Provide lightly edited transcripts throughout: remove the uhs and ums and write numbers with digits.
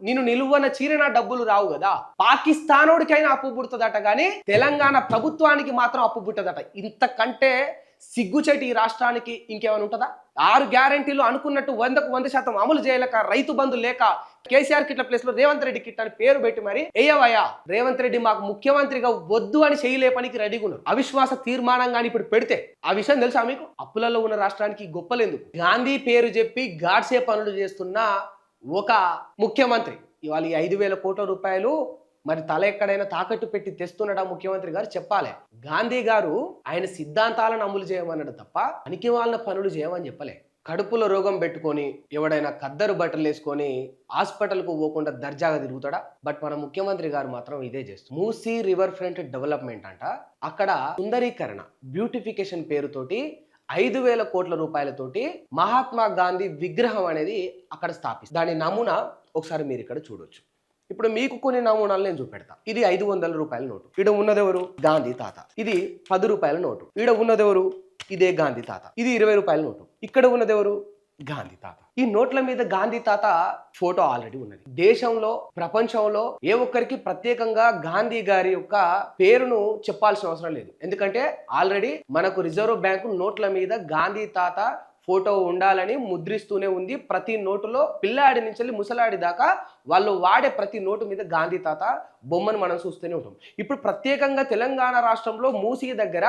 నేను నిలువన చీరిన డబ్బులు రావు కదా. పాకిస్తానోడికైనా అప్పు పుడుతుందట కానీ తెలంగాణ ప్రభుత్వానికి మాత్రం అప్పు పుట్టదట. ఇంతకంటే సిగ్గుచేటి ఈ రాష్ట్రానికి ఇంకేమైనా ఉంటుందా? 6 గ్యారెంటీలు అనుకున్నట్టు 100% అమలు చేయలేక, రైతు బంధు లేక, కేసీఆర్ కిట్ల ప్లేస్ లో రేవంత్ రెడ్డి కిట్ అని పేరు పెట్టి మరి ఏయవయ్యా రేవంత్ రెడ్డి మాకు ముఖ్యమంత్రిగా వద్దు అని చేయలేపనికి రెడీగా ఉన్నారు. అవిశ్వాస తీర్మానం కానీ ఇప్పుడు పెడితే ఆ విషయం తెలుసా మీకు? అప్పులలో ఉన్న రాష్ట్రానికి గొప్పలేదు. గాంధీ పేరు చెప్పి గాడ్సే పనులు చేస్తున్న ఒక ముఖ్యమంత్రి ఇవాళ ఈ 5,000 కోట్ల రూపాయలు మరి తల ఎక్కడైనా తాకట్టు పెట్టి తెస్తున్నాడా ముఖ్యమంత్రి గారు చెప్పాలి. గాంధీ గారు ఆయన సిద్ధాంతాలను అమలు చేయమన్నాడు తప్ప పనికి వాళ్ళ పనులు చేయమని చెప్పలే. కడుపులో రోగం పెట్టుకొని ఎవడైనా కద్దరు బట్టలు వేసుకొని హాస్పిటల్కు పోకుండా దర్జాగా తిరుగుతాడా? బట్ మన ముఖ్యమంత్రి గారు మాత్రం ఇదే చేస్తారు. మూసీ రివర్ ఫ్రంట్ డెవలప్మెంట్ అంట, అక్కడ సుందరీకరణ బ్యూటిఫికేషన్ పేరుతోటి 5,000 కోట్ల రూపాయలతోటి మహాత్మా గాంధీ విగ్రహం అనేది అక్కడ స్థాపిస్తారు. దాని నమూనా ఒకసారి మీరు ఇక్కడ చూడొచ్చు. ఇప్పుడు మీకు కొన్ని నమూనాలు నేను చూపెడతా. ఇది 500 రూపాయల నోటు. ఈడ ఉన్నదెవరు? గాంధీ తాత. ఇది 10 రూపాయల నోటు. ఈడ ఉన్నదెవరు? ఇదే గాంధీ తాత. ఇది 20 రూపాయల నోటు. ఇక్కడ ఉన్నదెవరు? గాంధీ తాత. ఈ నోట్ల మీద గాంధీ తాత ఫోటో ఆల్రెడీ ఉన్నది. దేశంలో, ప్రపంచంలో ఏ ఒక్కరికి ప్రత్యేకంగా గాంధీ గారి యొక్క పేరును చెప్పాల్సిన అవసరం లేదు. ఎందుకంటే ఆల్రెడీ మనకు రిజర్వ్ బ్యాంకు నోట్ల మీద గాంధీ తాత ఫోటో ఉండాలని ముద్రిస్తూనే ఉంది. ప్రతి నోటులో పిల్లాడి నుంచి ముసలాడి దాకా వాళ్ళు వాడే ప్రతి నోటు మీద గాంధీ తాత బొమ్మను మనం చూస్తూనే ఉంటాం. ఇప్పుడు ప్రత్యేకంగా తెలంగాణ రాష్ట్రంలో మూసీ దగ్గర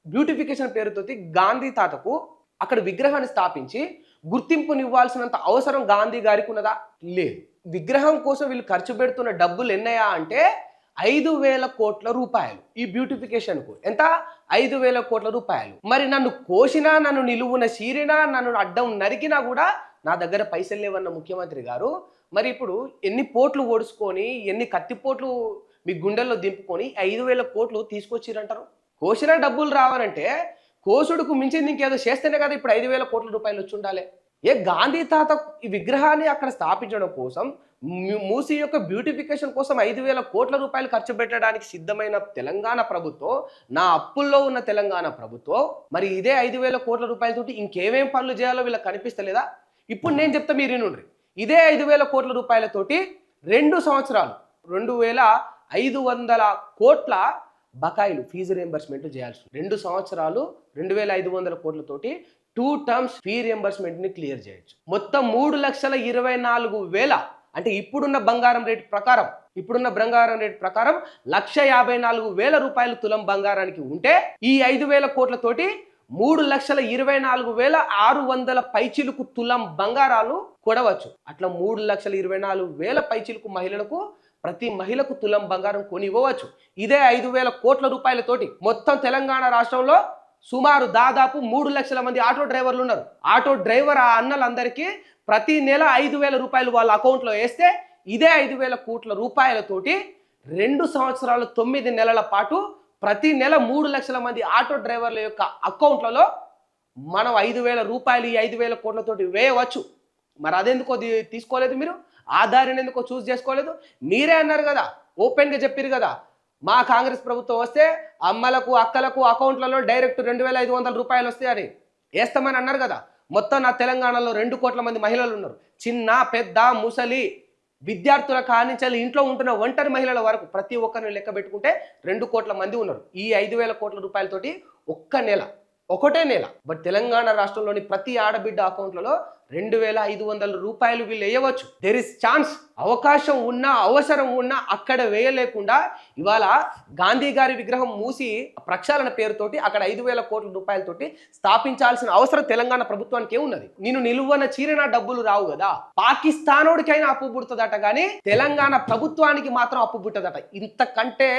బ్యూటిఫికేషన్ పేరుతో గాంధీ తాతకు అక్కడ విగ్రహాన్ని స్థాపించి గుర్తింపునివ్వాల్సినంత అవసరం గాంధీ గారికి ఉన్నదా? లేదు. విగ్రహం కోసం వీళ్ళు ఖర్చు పెడుతున్న డబ్బులు ఎన్నయా అంటే 5,000 కోట్ల రూపాయలు. ఈ బ్యూటిఫికేషన్ కు ఎంత? 5,000 కోట్ల రూపాయలు. మరి నన్ను కోసినా, నన్ను నిలువున చీరినా, నన్ను అడ్డం నరికినా కూడా నా దగ్గర పైసలు లేవన్న ముఖ్యమంత్రి గారు మరి ఇప్పుడు ఎన్ని పోట్లు ఓడుచుకొని, ఎన్ని కత్తిపోట్లు మీ గుండెల్లో దింపుకొని 5,000 కోట్లు తీసుకొచ్చిరంటారు? కోసిన డబ్బులు రావాలంటే కోసుడుకు మించింది ఇంకేదో చేస్తేనే కదా ఇప్పుడు 5,000 కోట్ల రూపాయలు వచ్చి ఉండాలి. ఏ గాంధీ తాత ఈ విగ్రహాన్ని అక్కడ స్థాపించడం కోసం, మూసీ యొక్క బ్యూటిఫికేషన్ కోసం 5,000 కోట్ల రూపాయలు ఖర్చు పెట్టడానికి సిద్ధమైన తెలంగాణ ప్రభుత్వం, నా అప్పుల్లో ఉన్న తెలంగాణ ప్రభుత్వం మరి ఇదే 5,000 కోట్ల రూపాయలతోటి ఇంకేమేం పనులు చేయాలో వీళ్ళకి కనిపిస్తలేదా? ఇప్పుడు నేను చెప్తా, మీరు వినుండ్రి. ఇదే 5,000 కోట్ల రూపాయలతోటి 2 సంవత్సరాలు 2,500 కోట్ల బకాయిలు ఫీజు రియంబర్స్మెంట్ చేయాల్సి 2 సంవత్సరాలు 2,500 కోట్లతోటి 2 టర్మ్స్ ఫీ రియంబర్స్మెంట్ ని క్లియర్ చేయొచ్చు. మొత్తం 3,24,000 అంటే ఇప్పుడున్న బంగారం రేటు ప్రకారం 1,54,000 రూపాయలు తులం బంగారానికి ఉంటే ఈ 5,000 కోట్లతోటి 3,24,600 పైచిలుకు తులం బంగారాలు కొనవచ్చు. అట్లా 3,24,000 పైచిలుకు మహిళలకు ప్రతి మహిళకు తులం బంగారం కొని ఇవ్వవచ్చు. ఇదే 5,000 కోట్ల రూపాయలతోటి మొత్తం తెలంగాణ రాష్ట్రంలో సుమారు దాదాపు 3 లక్షల మంది ఆటో డ్రైవర్లు ఉన్నారు. ఆటో డ్రైవర్ ఆ అన్నలందరికీ ప్రతి నెల 5,000 రూపాయలు వాళ్ళ అకౌంట్లో వేస్తే ఇదే 5,000 కోట్ల రూపాయలతోటి 2 సంవత్సరాలు 9 నెలల పాటు ప్రతి నెల 3 లక్షల మంది ఆటో డ్రైవర్ల యొక్క అకౌంట్లలో మనం 5,000 రూపాయలు ఈ 5,000 కోట్లతోటి వేయవచ్చు. మరి అదెందుకో తీసుకోలేదు మీరు? ఆధారాన్ని ఎందుకో చూస్ చేసుకోలేదు? మీరే అన్నారు కదా, ఓపెన్గా చెప్పారు కదా, మా కాంగ్రెస్ ప్రభుత్వం వస్తే అమ్మలకు అక్కలకు అకౌంట్లలో డైరెక్ట్ 2,500 రూపాయలు వస్తాయి అని వేస్తామని అన్నారు కదా. మొత్తం నా తెలంగాణలో 2 కోట్ల మంది మహిళలు ఉన్నారు. చిన్న పెద్ద ముసలి విద్యార్థుల కానించాలి ఇంట్లో ఉంటున్న ఒంటరి మహిళల వరకు ప్రతి ఒక్కరిని లెక్క పెట్టుకుంటే 2 కోట్ల మంది ఉన్నారు. ఈ 5,000 కోట్ల రూపాయలతోటి ఒకటే నెల బట్ తెలంగాణ రాష్ట్రంలోని ప్రతి ఆడబిడ్డ అకౌంట్లలో 2,500 రూపాయలు వీళ్ళు వేయవచ్చు. There is chance. అవకాశం ఉన్నా, అవసరం ఉన్నా అక్కడ వేయలేకుండా ఇవాళ గాంధీ గారి విగ్రహం మూసి ప్రక్షాళన పేరుతోటి అక్కడ 5,000 కోట్ల రూపాయలతోటి స్థాపించాల్సిన అవసరం తెలంగాణ ప్రభుత్వానికి ఏమున్నది? నేను నిలువన చీరిన డబ్బులు రావు కదా. పాకిస్తానోడికైనా అప్పు పుడుతుందట కానీ తెలంగాణ ప్రభుత్వానికి మాత్రం అప్పు పుట్టదట. ఇంతకంటే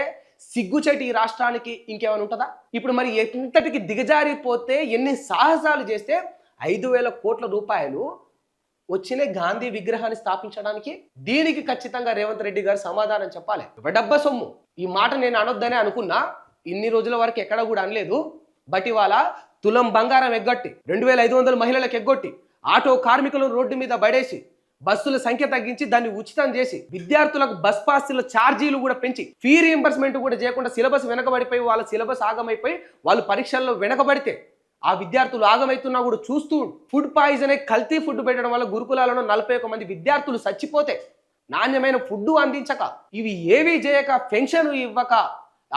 సిగ్గుచేటి ఈ రాష్ట్రానికి ఇంకేమైనా ఉంటుందా? ఇప్పుడు మరి ఎంతటికి దిగజారిపోతే, ఎన్ని సాహసాలు చేస్తే 5,000 కోట్ల రూపాయలు వచ్చిన గాంధీ విగ్రహాన్ని స్థాపించడానికి? దీనికి ఖచ్చితంగా రేవంత్ రెడ్డి గారు సమాధానం చెప్పాలి. డబ్బ సొమ్ము ఈ మాట నేను అనొద్దనే అనుకున్నా, ఇన్ని రోజుల వరకు ఎక్కడ కూడా అనలేదు. బట్ ఇవాళ తులం బంగారం ఎగ్గొట్టి 2,500 మహిళలకు ఎగ్గొట్టి ఆటో కార్మికులను రోడ్డు మీద పడేసి బస్సుల సంఖ్య తగ్గించి దాన్ని ఉచితం చేసి విద్యార్థులకు బస్ పాస్ల ఛార్జీలు కూడా పెంచి ఫీ రీయింబర్స్మెంట్ కూడా చేయకుండా సిలబస్ వెనకబడిపోయి వాళ్ళ సిలబస్ ఆగమైపోయి వాళ్ళు పరీక్షల్లో వెనకబడితే ఆ విద్యార్థులు ఆగమైతున్నా కూడా చూస్తూ ఫుడ్ పాయిజన్ అయి కల్తీ ఫుడ్ పెట్టడం వల్ల గురుకులాలను 41 మంది విద్యార్థులు చచ్చిపోతే నాణ్యమైన ఫుడ్ అందించక, ఇవి ఏవి చేయక, పెన్షన్ ఇవ్వక,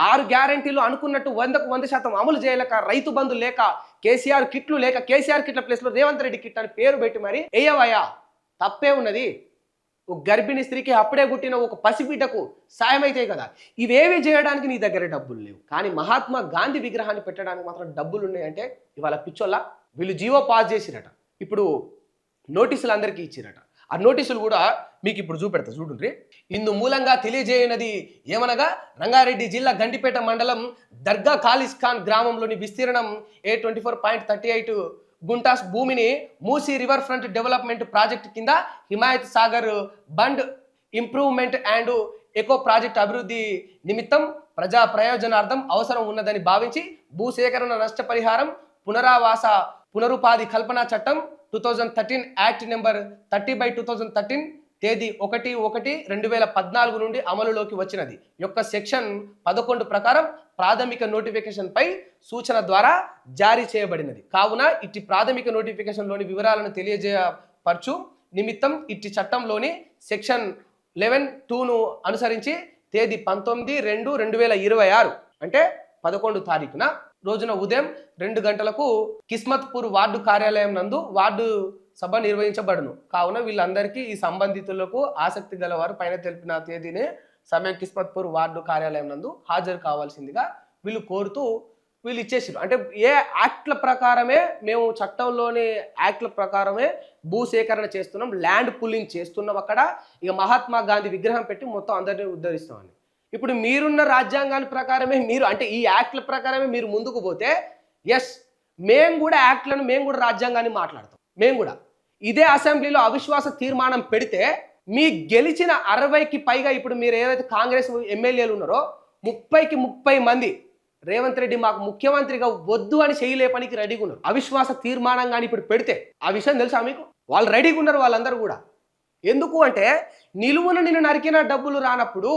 6 గ్యారెంటీలు అనుకున్నట్టు 100% అమలు చేయలేక, రైతు బంధు లేక, కేసీఆర్ కిట్లు లేక, కేసీఆర్ కిట్ల ప్లేస్లో రేవంత్ రెడ్డి కిట్ అని పేరు పెట్టి మరి వేయవయ్యా, తప్పే ఉన్నది. ఒక గర్భిణీ స్త్రీకి అప్పుడే పుట్టిన ఒక పసిబిడ్డకు సాయం అయితే కదా. ఇవేవి చేయడానికి నీ దగ్గర డబ్బులు లేవు, కానీ మహాత్మా గాంధీ విగ్రహాన్ని పెట్టడానికి మాత్రం డబ్బులు ఉన్నాయంటే ఇవాళ పిచ్చోళ్ళ. వీళ్ళు జీవో పాస్ చేసిరట, ఇప్పుడు నోటీసులు అందరికీ ఇచ్చిరట. ఆ నోటీసులు కూడా మీకు ఇప్పుడు చూపెడతా చూడండి. ఇందు మూలంగా తెలియజేయనది ఏమనగా, రంగారెడ్డి జిల్లా గండిపేట మండలం దర్గా ఖాలిస్ ఖాన్ గ్రామంలోని విస్తీర్ణం 24.38 గుంటాస్ భూమిని Musi river front development project కింద Himayat Sagar bund improvement and eco project అభివృద్ధి నిమిత్తం ప్రజా ప్రయోజనార్థం అవసరం ఉన్నదని భావించి భూసేకరణ నష్టపరిహారం పునరుపాధి కల్పన చట్టం 2013 యాక్ట్ నెంబర్ 30/2013 తేదీ 1/1/2014 నుండి అమలులోకి వచ్చినది యొక్క సెక్షన్ 11 ప్రకారం ప్రాథమిక నోటిఫికేషన్ పై సూచన ద్వారా జారీ చేయబడినది. కావున ఇట్టి ప్రాథమిక నోటిఫికేషన్లోని వివరాలను తెలియజేయపరచు నిమిత్తం ఇట్టి చట్టంలోని సెక్షన్ 11(2)ను అనుసరించి తేదీ 19/2/2026 అంటే 11 తారీఖున రోజున ఉదయం 2 గంటలకు కిస్మత్పూర్ వార్డు కార్యాలయం నందు వార్డు సభ నిర్వహించబడును. కావున వీళ్ళందరికీ, ఈ సంబంధితులకు ఆసక్తి గలవారు పైన తెలిపిన తేదీనే సమయం కిస్మత్పూర్ వార్డు కార్యాలయం నందు హాజరు కావాల్సిందిగా వీళ్ళు కోరుతూ వీళ్ళు ఇచ్చేసారు. అంటే ఏ యాక్ట్ల ప్రకారమే, మేము చట్టంలోని యాక్ట్ల ప్రకారమే భూసేకరణ చేస్తున్నాం, ల్యాండ్ పుల్లింగ్ చేస్తున్నాం అక్కడ. ఇక మహాత్మా గాంధీ విగ్రహం పెట్టి మొత్తం అందరినీ ఉద్ధరిస్తామని. ఇప్పుడు మీరున్న రాజ్యాంగాన్ని ప్రకారమే మీరు, అంటే ఈ యాక్ట్ల ప్రకారమే మీరు ముందుకు పోతే, ఎస్ మేము కూడా యాక్ట్లను, మేము కూడా రాజ్యాంగాన్ని మాట్లాడతాం. మేము కూడా ఇదే అసెంబ్లీలో అవిశ్వాస తీర్మానం పెడితే మీ గెలిచిన 60కి పైగా, ఇప్పుడు మీరు ఏదైతే కాంగ్రెస్ ఎమ్మెల్యేలు ఉన్నారో 30కి 30 మంది రేవంత్ రెడ్డి మాకు ముఖ్యమంత్రిగా వద్దు అని చేయలేపనికి రెడీగా ఉన్నారు. అవిశ్వాస తీర్మానం కానీ ఇప్పుడు పెడితే, ఆ విషయం తెలుసా మీకు? వాళ్ళు రెడీగా ఉన్నారు వాళ్ళందరూ కూడా. ఎందుకు అంటే, నిలువున నిన్ను నరికిన డబ్బులు రానప్పుడు,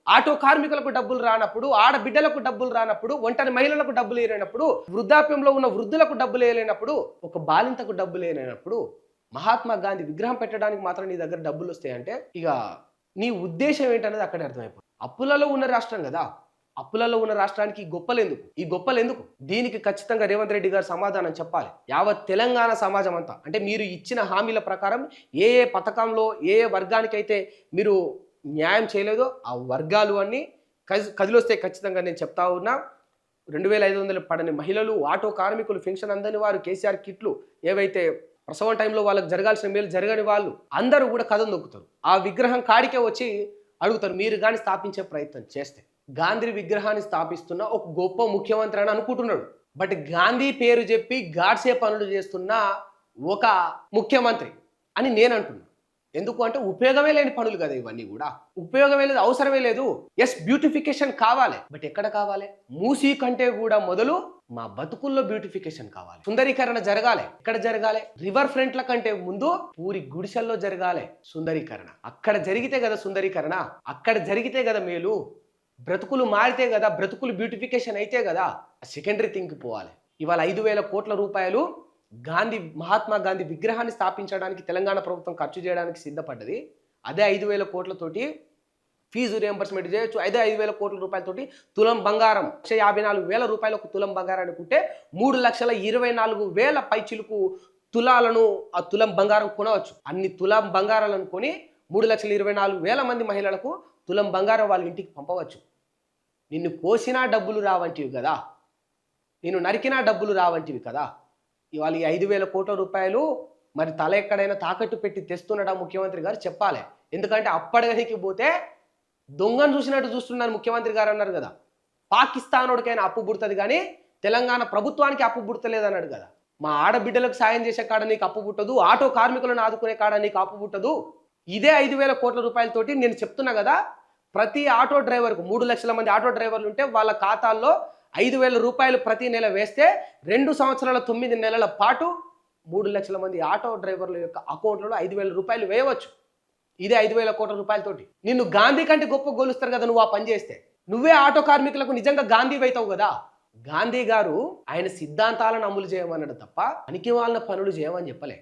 ఆటో కార్మికులకు డబ్బులు రానప్పుడు, ఆడబిడ్డలకు డబ్బులు రానప్పుడు, ఒంటరి మహిళలకు డబ్బులు వేయలేనప్పుడు, వృద్ధాప్యంలో ఉన్న వృద్ధులకు డబ్బులు వేయలేనప్పుడు, ఒక బాలింతకు డబ్బులు వేయలేనప్పుడు మహాత్మా గాంధీ విగ్రహం పెట్టడానికి మాత్రం నీ దగ్గర డబ్బులు వస్తాయంటే ఇక నీ ఉద్దేశం ఏంటనేది అక్కడే అర్థమైపోతుంది. అప్పులలో ఉన్న రాష్ట్రం కదా, అప్పులలో ఉన్న రాష్ట్రానికి ఈ గొప్పలు ఎందుకు? దీనికి ఖచ్చితంగా రేవంత్ రెడ్డి గారు సమాధానం చెప్పాలి. యావత్ తెలంగాణ సమాజం అంతా, అంటే మీరు ఇచ్చిన హామీల ప్రకారం ఏ ఏ పథకంలో ఏ ఏ వర్గానికైతే మీరు న్యాయం చేయలేదో ఆ వర్గాలు అన్నీ కదిలొస్తే ఖచ్చితంగా నేను చెప్తా ఉన్నా. 2500 పడని మహిళలు, ఆటో కార్మికులు, పెన్షన్ అందని వారు, కేసీఆర్ కిట్లు, ఏవైతే ప్రసవం టైంలో వాళ్ళకి జరగాల్సిన మేలు జరగని వాళ్ళు అందరూ కూడా కథం దొక్కుతారు. ఆ విగ్రహం కాడికే వచ్చి అడుగుతారు, మీరు కానీ స్థాపించే ప్రయత్నం చేస్తే. గాంధీ విగ్రహాన్ని స్థాపిస్తున్న ఒక గొప్ప ముఖ్యమంత్రి అని అనుకుంటున్నాడు. బట్ గాంధీ పేరు చెప్పి గాడ్సే పనులు చేస్తున్న ఒక ముఖ్యమంత్రి అని నేను అంటున్నా. ఎందుకు అంటే ఉపయోగమే లేని పనులు కదా ఇవన్నీ కూడా, ఉపయోగమే లేదు, అవసరమే లేదు. ఎస్, బ్యూటిఫికేషన్ కావాలి, బట్ ఎక్కడ కావాలి? మూసీ కంటే కూడా మొదలు మా బతుకుల్లో బ్యూటిఫికేషన్ కావాలి, సుందరీకరణ జరగాలి. ఎక్కడ జరగాలి? రివర్ ఫ్రంట్ల కంటే ముందు పూరి గుడిసెల్లో జరగాలి సుందరీకరణ. అక్కడ జరిగితే కదా సుందరీకరణ, అక్కడ జరిగితే కదా మేలు. బ్రతుకులు మారితే కదా, బ్రతుకులు బ్యూటిఫికేషన్ అయితే కదా సెకండరీ థింగ్కి పోవాలి. ఇవాళ 5,000 కోట్ల రూపాయలు మహాత్మా గాంధీ విగ్రహాన్ని స్థాపించడానికి తెలంగాణ ప్రభుత్వం ఖర్చు చేయడానికి సిద్ధపడ్డది. అదే 5,000 కోట్లతోటి ఫీజు రియంబర్స్మెంట్ చేయొచ్చు. అదే 5,000 కోట్ల రూపాయలతోటి తులం బంగారం, 154,000 రూపాయలకు తులం బంగారాన్ని కుంటే 3,24,000 పైచిలుకు తులాలను ఆ తులం బంగారం కొనవచ్చు. అన్ని తులం బంగారాలను కొని 3,24,000 మంది మహిళలకు తులం బంగారం వాళ్ళ ఇంటికి పంపవచ్చు. నిన్ను కోసినా డబ్బులు రావంటివి కదా, నిన్ను నరికినా డబ్బులు రావంటివి కదా. ఇవాళ ఈ 5,000 కోట్ల రూపాయలు మరి తల ఎక్కడైనా తాకట్టు పెట్టి తెస్తున్నాడా ముఖ్యమంత్రి గారు చెప్పాలి. ఎందుకంటే అప్పటికి పోతే దొంగను చూసినట్టు చూస్తున్నాను ముఖ్యమంత్రి గారు అన్నారు కదా. పాకిస్తానోడికైనా అప్పు పుడుతుంది కానీ తెలంగాణ ప్రభుత్వానికి అప్పు పుట్టలేదు అన్నాడు కదా. మా ఆడబిడ్డలకు సాయం చేసే కాడ నీకు అప్పు పుట్టదు, ఆటో కార్మికులను ఆదుకునే కాడ నీకు అప్పు పుట్టదు. ఇదే 5,000 కోట్ల రూపాయలతోటి నేను చెప్తున్నా కదా, ప్రతి ఆటో డ్రైవర్కు 3 లక్షల మంది ఆటో డ్రైవర్లు ఉంటే వాళ్ళ ఖాతాల్లో 5,000 రూపాయలు ప్రతి నెల వేస్తే 2 సంవత్సరాల 9 నెలల పాటు 3 లక్షల మంది ఆటో డ్రైవర్ల యొక్క అకౌంట్లలో 5,000 రూపాయలు వేయవచ్చు. ఇదే 5,000 కోట్ల రూపాయలతోటి. నిన్ను గాంధీ కంటే గొప్ప గోలుస్తారు కదా నువ్వు ఆ పని చేస్తే. నువ్వే ఆటో కార్మికులకు నిజంగా గాంధీ అవుతావు కదా. గాంధీ గారు ఆయన సిద్ధాంతాలను అమలు చేయమన్నాడు తప్ప పనికి వాళ్ళ పనులు చేయమని చెప్పలే.